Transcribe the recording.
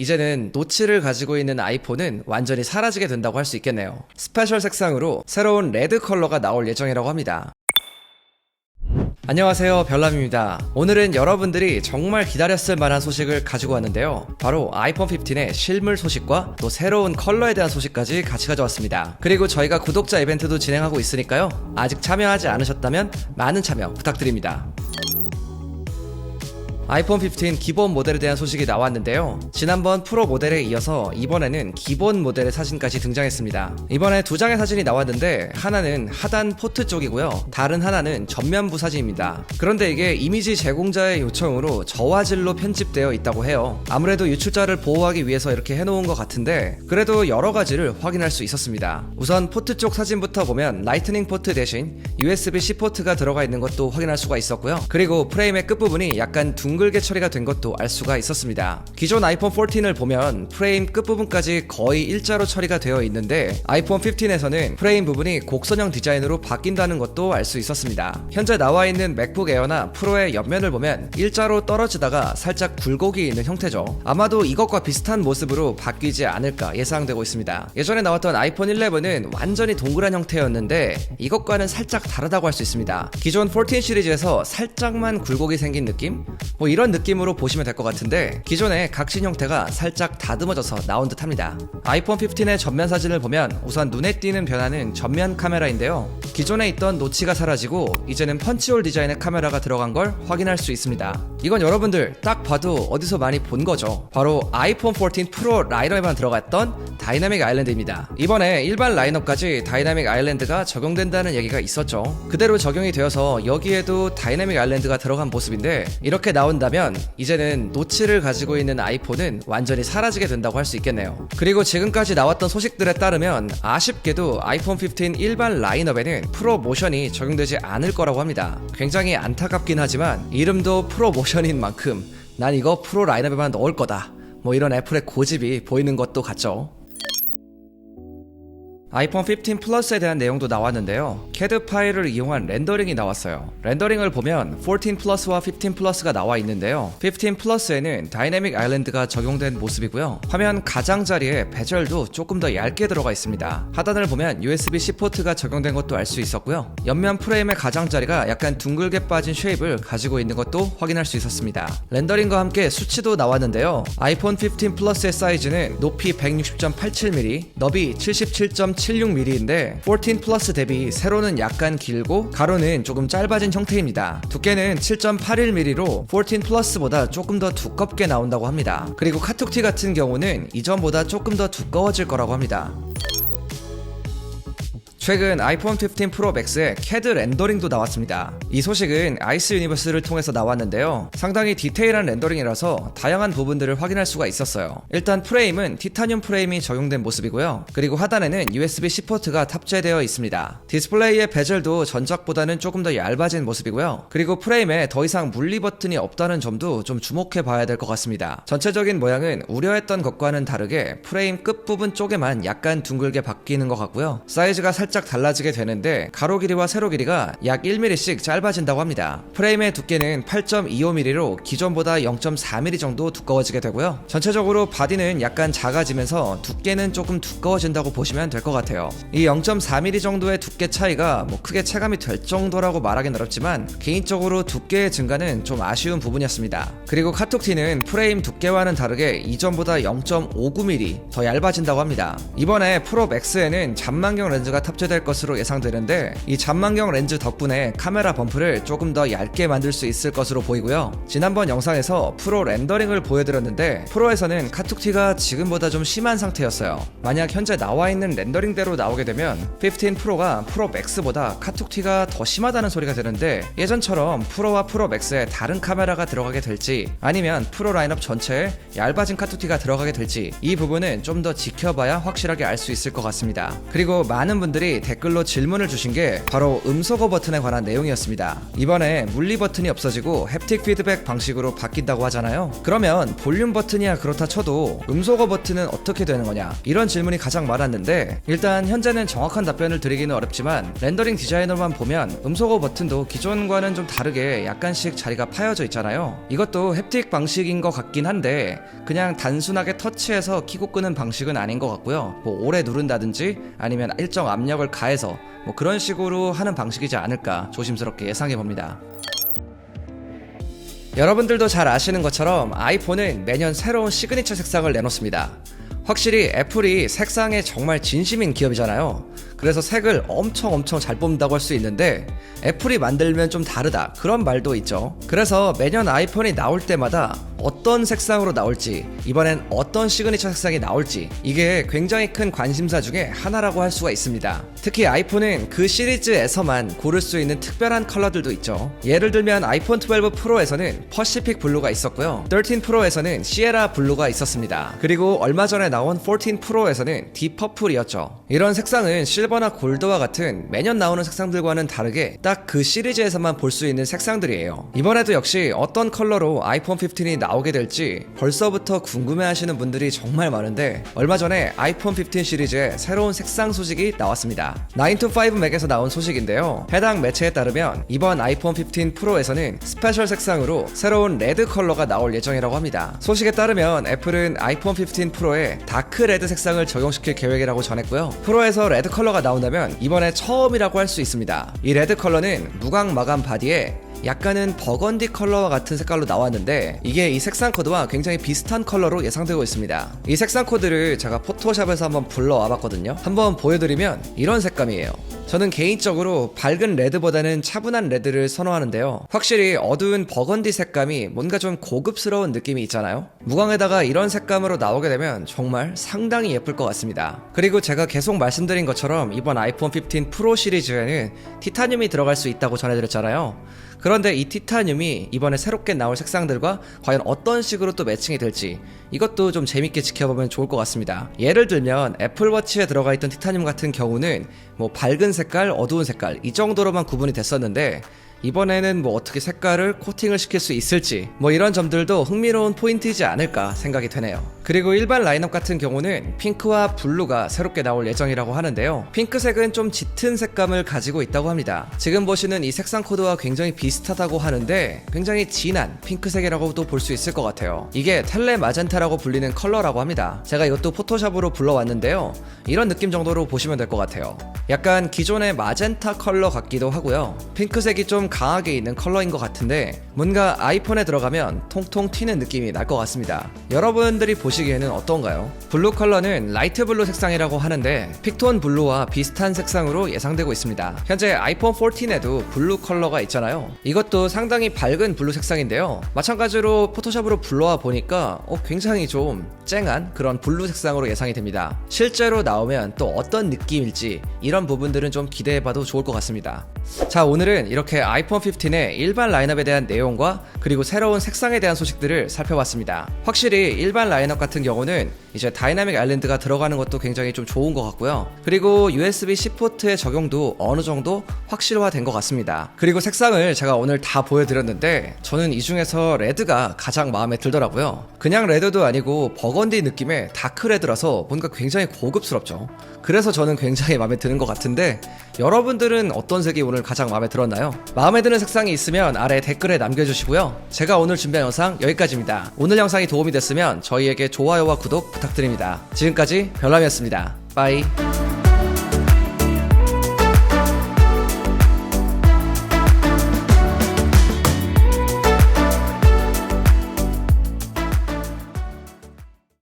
이제는 노치를 가지고 있는 아이폰은 완전히 사라지게 된다고 할 수 있겠네요. 스페셜 색상으로 새로운 레드 컬러가 나올 예정이라고 합니다. 안녕하세요, 별남입니다. 오늘은 여러분들이 정말 기다렸을 만한 소식을 가지고 왔는데요. 바로 아이폰 15의 실물 소식과 또 새로운 컬러에 대한 소식까지 같이 가져왔습니다. 그리고 저희가 구독자 이벤트도 진행하고 있으니까요. 아직 참여하지 않으셨다면 많은 참여 부탁드립니다. 아이폰 15 기본 모델에 대한 소식이 나왔는데요. 지난번 프로 모델에 이어서 이번에는 기본 모델의 사진까지 등장했습니다. 이번에 두 장의 사진이 나왔는데 하나는 하단 포트 쪽이고요. 다른 하나는 전면부 사진입니다. 그런데 이게 이미지 제공자의 요청으로 저화질로 편집되어 있다고 해요. 아무래도 유출자를 보호하기 위해서 이렇게 해놓은 것 같은데 그래도 여러 가지를 확인할 수 있었습니다. 우선 포트 쪽 사진부터 보면 라이트닝 포트 대신 USB-C 포트가 들어가 있는 것도 확인할 수가 있었고요. 그리고 프레임의 끝부분이 약간 둥글게 처리가 된 것도 알 수가 있었습니다. 기존 아이폰 14을 보면 프레임 끝부분까지 거의 일자로 처리가 되어 있는데 아이폰 15에서는 프레임 부분이 곡선형 디자인으로 바뀐다는 것도 알 수 있었습니다. 현재 나와 있는 맥북 에어나 프로의 옆면을 보면 일자로 떨어지다가 살짝 굴곡이 있는 형태죠. 아마도 이것과 비슷한 모습으로 바뀌지 않을까 예상되고 있습니다. 예전에 나왔던 아이폰 11은 완전히 동그란 형태였는데 이것과는 살짝 다르다고 할 수 있습니다. 기존 14 시리즈에서 살짝만 굴곡이 생긴 느낌? 이런 느낌으로 보시면 될 것 같은데 기존의 각신 형태가 살짝 다듬어져서 나온 듯 합니다. 아이폰 15의 전면 사진을 보면 우선 눈에 띄는 변화는 전면 카메라인데요. 기존에 있던 노치가 사라지고 이제는 펀치홀 디자인의 카메라가 들어간 걸 확인할 수 있습니다. 이건 여러분들 딱 봐도 어디서 많이 본 거죠. 바로 아이폰 14 프로 라인업에만 들어갔던 다이나믹 아일랜드입니다. 이번에 일반 라인업까지 다이나믹 아일랜드가 적용된다는 얘기가 있었죠. 그대로 적용이 되어서 여기에도 다이나믹 아일랜드가 들어간 모습인데 이렇게 나온다면 이제는 노치를 가지고 있는 아이폰은 완전히 사라지게 된다고 할 수 있겠네요. 그리고 지금까지 나왔던 소식들에 따르면 아쉽게도 아이폰 15 일반 라인업에는 프로 모션이 적용되지 않을 거라고 합니다. 굉장히 안타깝긴 하지만 이름도 프로 모션인 만큼 난 이거 프로 라인업에만 넣을 거다, 이런 애플의 고집이 보이는 것도 같죠. 아이폰 15 플러스에 대한 내용도 나왔는데요. CAD 파일을 이용한 렌더링이 나왔어요. 렌더링을 보면 14 플러스와 15 플러스가 나와 있는데요. 15 플러스에는 다이내믹 아일랜드가 적용된 모습이고요. 화면 가장자리에 베젤도 조금 더 얇게 들어가 있습니다. 하단을 보면 USB-C 포트가 적용된 것도 알 수 있었고요. 옆면 프레임의 가장자리가 약간 둥글게 빠진 쉐입을 가지고 있는 것도 확인할 수 있었습니다. 렌더링과 함께 수치도 나왔는데요. 아이폰 15 플러스의 사이즈는 높이 160.87mm, 너비 77.76mm인데 14 플러스 대비 세로는 약간 길고 가로는 조금 짧아진 형태입니다. 두께는 7.81mm로 14 플러스보다 조금 더 두껍게 나온다고 합니다. 그리고 카툭티 같은 경우는 이전보다 조금 더 두꺼워질 거라고 합니다. 최근 아이폰 15 프로 맥스에 CAD 렌더링도 나왔습니다. 이 소식은 아이스 유니버스를 통해서 나왔는데요. 상당히 디테일한 렌더링이라서 다양한 부분들을 확인할 수가 있었어요. 일단 프레임은 티타늄 프레임이 적용된 모습이고요. 그리고 하단에는 USB-C 포트가 탑재되어 있습니다. 디스플레이의 베젤도 전작보다는 조금 더 얇아진 모습이고요. 그리고 프레임에 더 이상 물리 버튼이 없다는 점도 좀 주목해 봐야 될 것 같습니다. 전체적인 모양은 우려했던 것과는 다르게 프레임 끝부분 쪽에만 약간 둥글게 바뀌는 것 같고요. 사이즈가 살짝 달라지게 되는데 가로 길이와 세로 길이가 약 1mm씩 짧아진다고 합니다. 프레임의 두께는 8.25mm로 기존보다 0.4mm 정도 두꺼워지게 되고요. 전체적으로 바디는 약간 작아지면서 두께는 조금 두꺼워진다고 보시면 될 것 같아요. 이 0.4mm 정도의 두께 차이가 크게 체감이 될 정도라고 말하긴 어렵지만 개인적으로 두께의 증가는 좀 아쉬운 부분이었습니다. 그리고 카툭티는 프레임 두께와는 다르게 이전보다 0.59mm 더 얇아진다고 합니다. 이번에 프로 맥스에는 잔망경 렌즈가 탑재될 것으로 예상되는데 이 잔망경 렌즈 덕분에 카메라 범프를 조금 더 얇게 만들 수 있을 것으로 보이고요. 지난번 영상에서 프로 렌더링을 보여드렸는데 프로에서는 카툭티가 지금보다 좀 심한 상태였어요. 만약 현재 나와 있는 렌더링대로 나오게 되면 15 프로가 프로 맥스보다 카툭티가 더 심하다는 소리가 되는데 예전처럼 프로와 프로 맥스에 다른 카메라가 들어가게 될지 아니면 프로 라인업 전체에 얇아진 카툭티가 들어가게 될지 이 부분은 좀 더 지켜봐야 확실하게 알 수 있을 것 같습니다. 그리고 많은 분들이 여러분들이 댓글로 질문을 주신 게 바로 음소거 버튼에 관한 내용이었습니다. 이번에 물리 버튼이 없어지고 햅틱 피드백 방식으로 바뀐다고 하잖아요. 그러면 볼륨 버튼이야 그렇다 쳐도 음소거 버튼은 어떻게 되는 거냐, 이런 질문이 가장 많았는데, 일단 현재는 정확한 답변을 드리기는 어렵지만 렌더링 디자이너만 보면 음소거 버튼도 기존과는 좀 다르게 약간씩 자리가 파여져 있잖아요. 이것도 햅틱 방식인 것 같긴 한데 그냥 단순하게 터치해서 키고 끄는 방식은 아닌 것 같고요. 뭐 오래 누른다든지 아니면 일정 압력을 가해서 뭐 그런 식으로 하는 방식이지 않을까 조심스럽게 예상해 봅니다. 여러분들도 잘 아시는 것처럼 아이폰은 매년 새로운 시그니처 색상을 내놓습니다. 확실히 애플이 색상에 정말 진심인 기업이잖아요. 그래서 색을 엄청 잘 뽑는다고 할 수 있는데 애플이 만들면 좀 다르다, 그런 말도 있죠. 그래서 매년 아이폰이 나올 때마다 어떤 색상으로 나올지, 이번엔 어떤 시그니처 색상이 나올지, 이게 굉장히 큰 관심사 중에 하나라고 할 수가 있습니다. 특히 아이폰은 그 시리즈에서만 고를 수 있는 특별한 컬러들도 있죠. 예를 들면 아이폰 12 프로에서는 퍼시픽 블루가 있었고요, 13 프로에서는 시에라 블루가 있었습니다. 그리고 얼마 전에 나온 14 프로에서는 딥 퍼플이었죠. 이런 색상은 실버나 골드와 같은 매년 나오는 색상들과는 다르게 딱 그 시리즈에서만 볼 수 있는 색상들이에요. 이번에도 역시 어떤 컬러로 아이폰 15이 나오게 될지 벌써부터 궁금해하시는 분들이 정말 많은데, 얼마 전에 아이폰 15 시리즈의 새로운 색상 소식이 나왔습니다. 9to5 맥에서 나온 소식인데요, 해당 매체에 따르면 이번 아이폰 15 프로에서는 스페셜 색상으로 새로운 레드 컬러가 나올 예정이라고 합니다. 소식에 따르면 애플은 아이폰 15 프로에 다크 레드 색상을 적용시킬 계획이라고 전했고요, 프로에서 레드 컬러가 나온다면 이번에 처음이라고 할 수 있습니다. 이 레드 컬러는 무광 마감 바디에 약간은 버건디 컬러와 같은 색깔로 나왔는데, 이게 이 색상 코드와 굉장히 비슷한 컬러로 예상되고 있습니다. 이 색상 코드를 제가 포토샵에서 한번 불러와 봤거든요. 한번 보여드리면 이런 색감이에요. 저는 개인적으로 밝은 레드보다는 차분한 레드를 선호하는데요, 확실히 어두운 버건디 색감이 뭔가 좀 고급스러운 느낌이 있잖아요. 무광에다가 이런 색감으로 나오게 되면 정말 상당히 예쁠 것 같습니다. 그리고 제가 계속 말씀드린 것처럼 이번 아이폰 15 프로 시리즈에는 티타늄이 들어갈 수 있다고 전해드렸잖아요. 그런데 이 티타늄이 이번에 새롭게 나올 색상들과 과연 어떤 식으로 또 매칭이 될지, 이것도 좀 재밌게 지켜보면 좋을 것 같습니다. 예를 들면 애플워치에 들어가 있던 티타늄 같은 경우는 뭐 밝은 색깔, 어두운 색깔 이 정도로만 구분이 됐었는데, 이번에는 뭐 어떻게 색깔을 코팅을 시킬 수 있을지, 뭐 이런 점들도 흥미로운 포인트이지 않을까 생각이 되네요. 그리고 일반 라인업 같은 경우는 핑크와 블루가 새롭게 나올 예정이라고 하는데요, 핑크색은 좀 짙은 색감을 가지고 있다고 합니다. 지금 보시는 이 색상 코드와 굉장히 비슷하다고 하는데 굉장히 진한 핑크색이라고도 볼 수 있을 것 같아요. 이게 텔레 마젠타라고 불리는 컬러라고 합니다. 제가 이것도 포토샵으로 불러왔는데요, 이런 느낌 정도로 보시면 될 것 같아요. 약간 기존의 마젠타 컬러 같기도 하고요, 핑크색이 좀 강하게 있는 컬러인 것 같은데 뭔가 아이폰에 들어가면 통통 튀는 느낌이 날 것 같습니다. 여러분들이 보시기에는 어떤가요? 블루 컬러는 라이트 블루 색상이라고 하는데 픽톤 블루와 비슷한 색상으로 예상되고 있습니다. 현재 아이폰 14에도 블루 컬러가 있잖아요. 이것도 상당히 밝은 블루 색상인데요, 마찬가지로 포토샵으로 불러와 보니까 굉장히 좀 쨍한 그런 블루 색상으로 예상이 됩니다. 실제로 나오면 또 어떤 느낌일지 이런 부분들은 좀 기대해봐도 좋을 것 같습니다. 자, 오늘은 이렇게 아이폰 15의 일반 라인업에 대한 내용과 그리고 새로운 색상에 대한 소식들을 살펴봤습니다. 확실히 일반 라인업 같은 경우는 이제 다이나믹 아일랜드가 들어가는 것도 굉장히 좀 좋은 것 같고요, 그리고 USB-C 포트의 적용도 어느 정도 확실화된 것 같습니다. 그리고 색상을 제가 오늘 다 보여드렸는데 저는 이 중에서 레드가 가장 마음에 들더라고요. 그냥 레드도 아니고 버건디 느낌의 다크 레드라서 뭔가 굉장히 고급스럽죠. 그래서 저는 굉장히 마음에 드는 것 같은데, 여러분들은 어떤 색이 오늘 가장 마음에 들었나요? 마음에 드는 색상이 있으면 아래 댓글에 남겨주시고요, 제가 오늘 준비한 영상 여기까지입니다. 오늘 영상이 도움이 됐으면 저희에게 좋아요와 구독 부탁드립니다. 지금까지 별남이었습니다. 빠이.